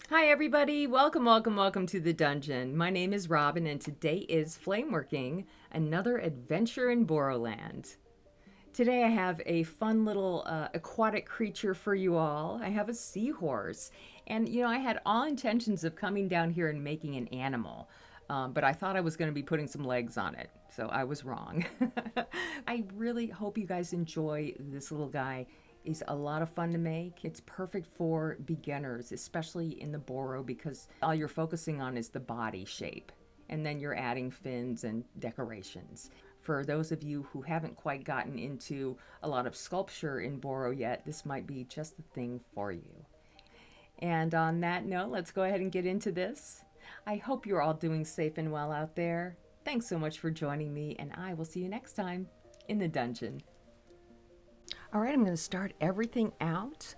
Hi everybody, welcome to the dungeon. My name is Robin and today is Flameworking, another adventure in Boroland. Today I have a fun little aquatic creature for you all. I have a seahorse. And I had all intentions of coming down here and making an animal. But I thought I was going to be putting some legs on it, so I was wrong. I really hope you guys enjoy this little guy. He's a lot of fun to make. It's perfect for beginners, especially in the Boro, because all you're focusing on is the body shape. And then you're adding fins and decorations. For those of you who haven't quite gotten into a lot of sculpture in Boro yet, this might be just the thing for you. And on that note, let's go ahead and get into this. I hope you're all doing safe and well out there. Thanks so much for joining me, and I will see you next time in the dungeon. All right, I'm going to start everything out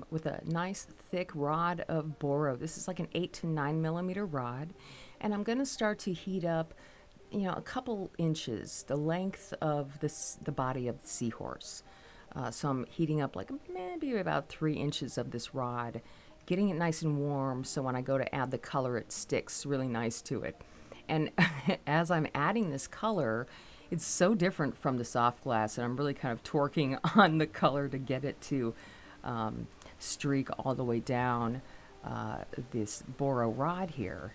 with a nice thick rod of Boro. This is like an 8 to 9 millimeter rod. And I'm going to start to heat up, a couple inches, the length of the body of the seahorse. So I'm heating up like maybe about 3 inches of this rod, getting it nice and warm so when I go to add the color, it sticks really nice to it. And as I'm adding this color, it's so different from the soft glass, and I'm really kind of torquing on the color to get it to streak all the way down this Boro rod here.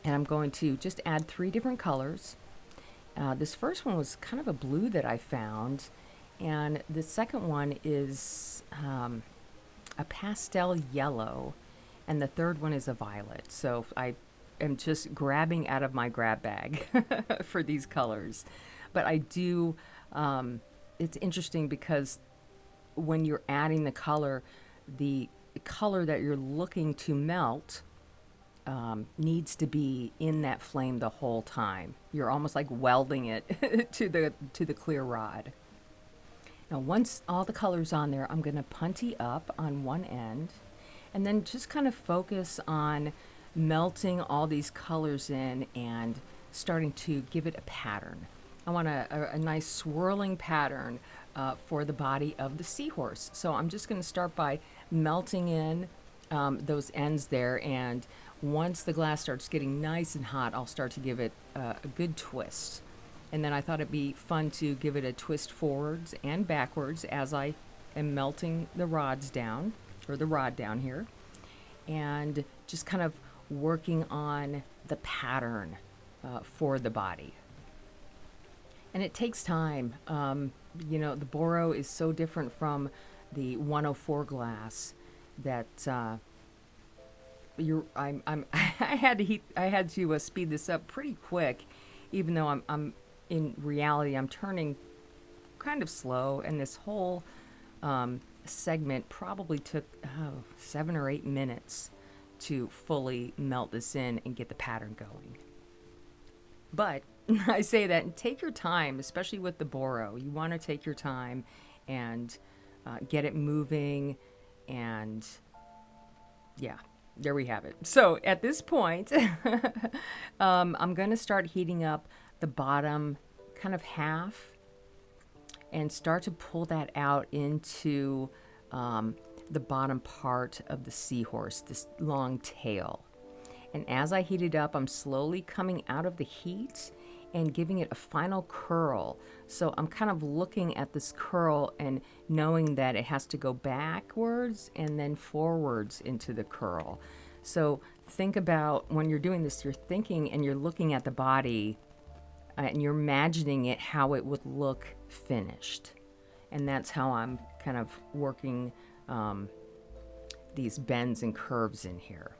And I'm going to just add 3 different colors. This first one was kind of a blue that I found, and the second one is a pastel yellow, and the third one is a violet. So I am just grabbing out of my grab bag for these colors. But I do, it's interesting because when you're adding the color that you're looking to melt needs to be in that flame the whole time. You're almost like welding it to the clear rod. Now, once all the color's on there, I'm going to punty up on one end and then just kind of focus on melting all these colors in and starting to give it a pattern. I want a nice swirling pattern for the body of the seahorse. So I'm just going to start by melting in those ends there, and once the glass starts getting nice and hot, I'll start to give it a good twist. And then I thought it'd be fun to give it a twist forwards and backwards as I am melting the rods down, or the rod down here, and just kind of working on the pattern for the body. And it takes time. The Boro is so different from the 104 glass that I had to speed this up pretty quick, even though I'm in reality I'm turning kind of slow, and this whole segment probably took 7 or 8 minutes to fully melt this in and get the pattern going. But I say that, take your time, especially with the Boro. You want to take your time and get it moving, and yeah, there we have it. So at this point, I'm going to start heating up the bottom kind of half and start to pull that out into the bottom part of the seahorse, this long tail. And as I heat it up, I'm slowly coming out of the heat and giving it a final curl. So I'm kind of looking at this curl and knowing that it has to go backwards and then forwards into the curl. So think about when you're doing this, you're thinking and you're looking at the body and you're imagining it how it would look finished. And that's how I'm kind of working these bends and curves in here.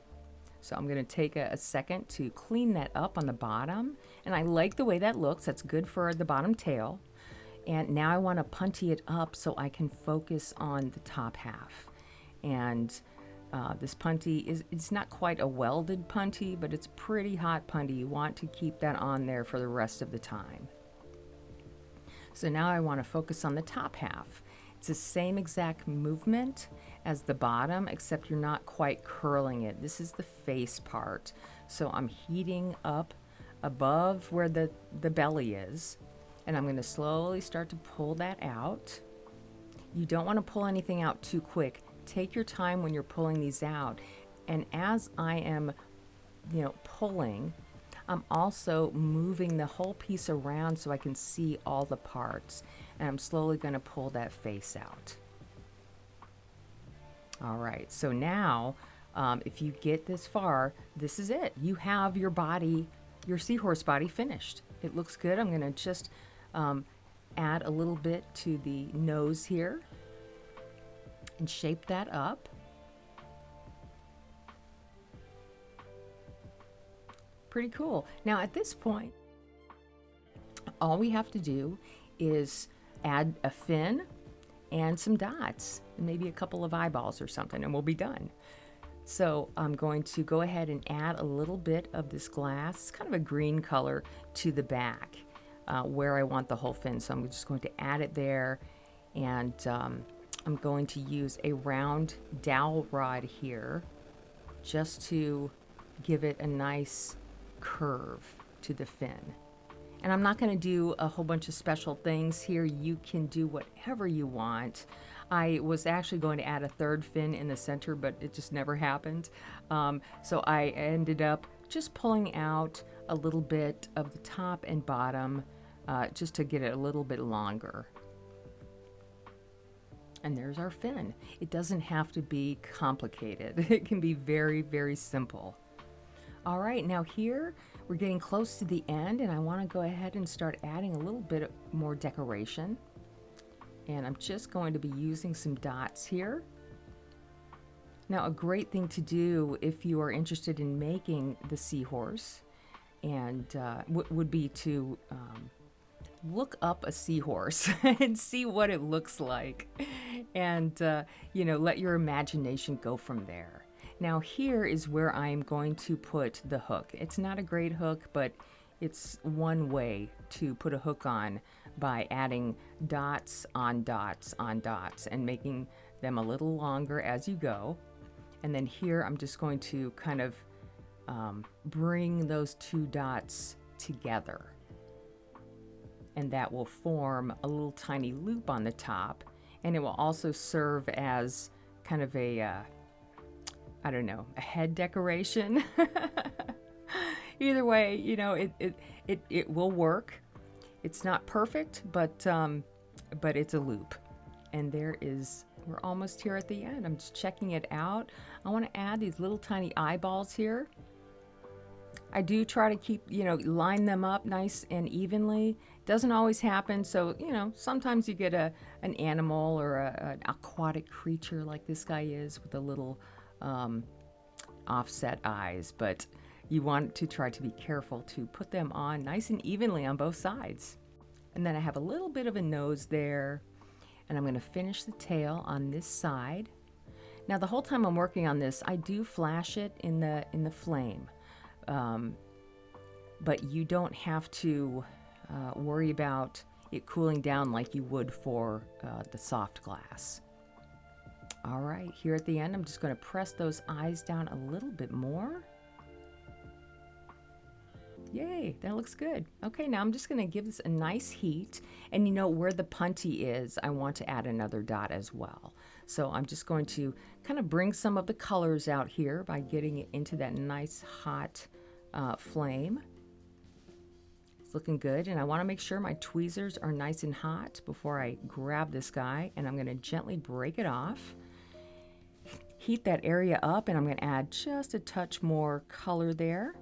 So I'm going to take a second to clean that up on the bottom. And I like the way that looks. That's good for the bottom tail. And now I want to punty it up so I can focus on the top half. And this punty it's not quite a welded punty, but it's pretty hot punty. You want to keep that on there for the rest of the time. So now I want to focus on the top half. It's the same exact movement as the bottom, except you're not quite curling it. This is the face part. So I'm heating up above where the belly is, and I'm going to slowly start to pull that out. You don't want to pull anything out too quick. Take your time when you're pulling these out And as I am, pulling, I'm also moving the whole piece around so I can see all the parts. And I'm slowly going to pull that face out. All right, so now if you get this far, this is it. You have your body, your seahorse body finished. It looks good. I'm going to just add a little bit to the nose here and shape that up. Pretty cool. Now at this point, all we have to do is add a fin and some dots, and maybe a couple of eyeballs or something, and we'll be done. So I'm going to go ahead and add a little bit of this glass, kind of a green color, to the back where I want the whole fin. So I'm just going to add it there, and I'm going to use a round dowel rod here just to give it a nice curve to the fin. And I'm not going to do a whole bunch of special things here. You can do whatever you want. I was actually going to add a third fin in the center, but it just never happened. So I ended up just pulling out a little bit of the top and bottom just to get it a little bit longer. And there's our fin. It doesn't have to be complicated. It can be very, very simple. All right, now here we're getting close to the end, and I want to go ahead and start adding a little bit more decoration. And I'm just going to be using some dots here. Now, a great thing to do if you are interested in making the seahorse and would be to look up a seahorse and see what it looks like, and let your imagination go from there. Now here is where I'm going to put the hook. It's not a great hook, but it's one way to put a hook on by adding dots on dots on dots and making them a little longer as you go. And then here I'm just going to kind of bring those two dots together. And that will form a little tiny loop on the top. And it will also serve as kind of a a head decoration. Either way, it will work. It's not perfect, but it's a loop. And we're almost here at the end. I'm just checking it out. I want to add these little tiny eyeballs here. I do try to keep, line them up nice and evenly. Doesn't always happen, so, sometimes you get an animal or an aquatic creature like this guy is with a little offset eyes, but you want to try to be careful to put them on nice and evenly on both sides. And then I have a little bit of a nose there, and I'm going to finish the tail on this side. Now the whole time I'm working on this, I do flash it in the flame, but you don't have to worry about it cooling down like you would for the soft glass. All right, here at the end, I'm just going to press those eyes down a little bit more. Yay, that looks good. Okay, now I'm just going to give this a nice heat. And where the punty is, I want to add another dot as well. So I'm just going to kind of bring some of the colors out here by getting it into that nice hot flame. It's looking good, and I want to make sure my tweezers are nice and hot before I grab this guy, and I'm going to gently break it off. Heat that area up, and I'm going to add just a touch more color there.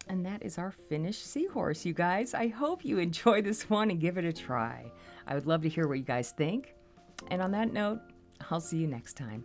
And that is our finished seahorse, you guys. I hope you enjoy this one and give it a try. I would love to hear what you guys think. And on that note, I'll see you next time.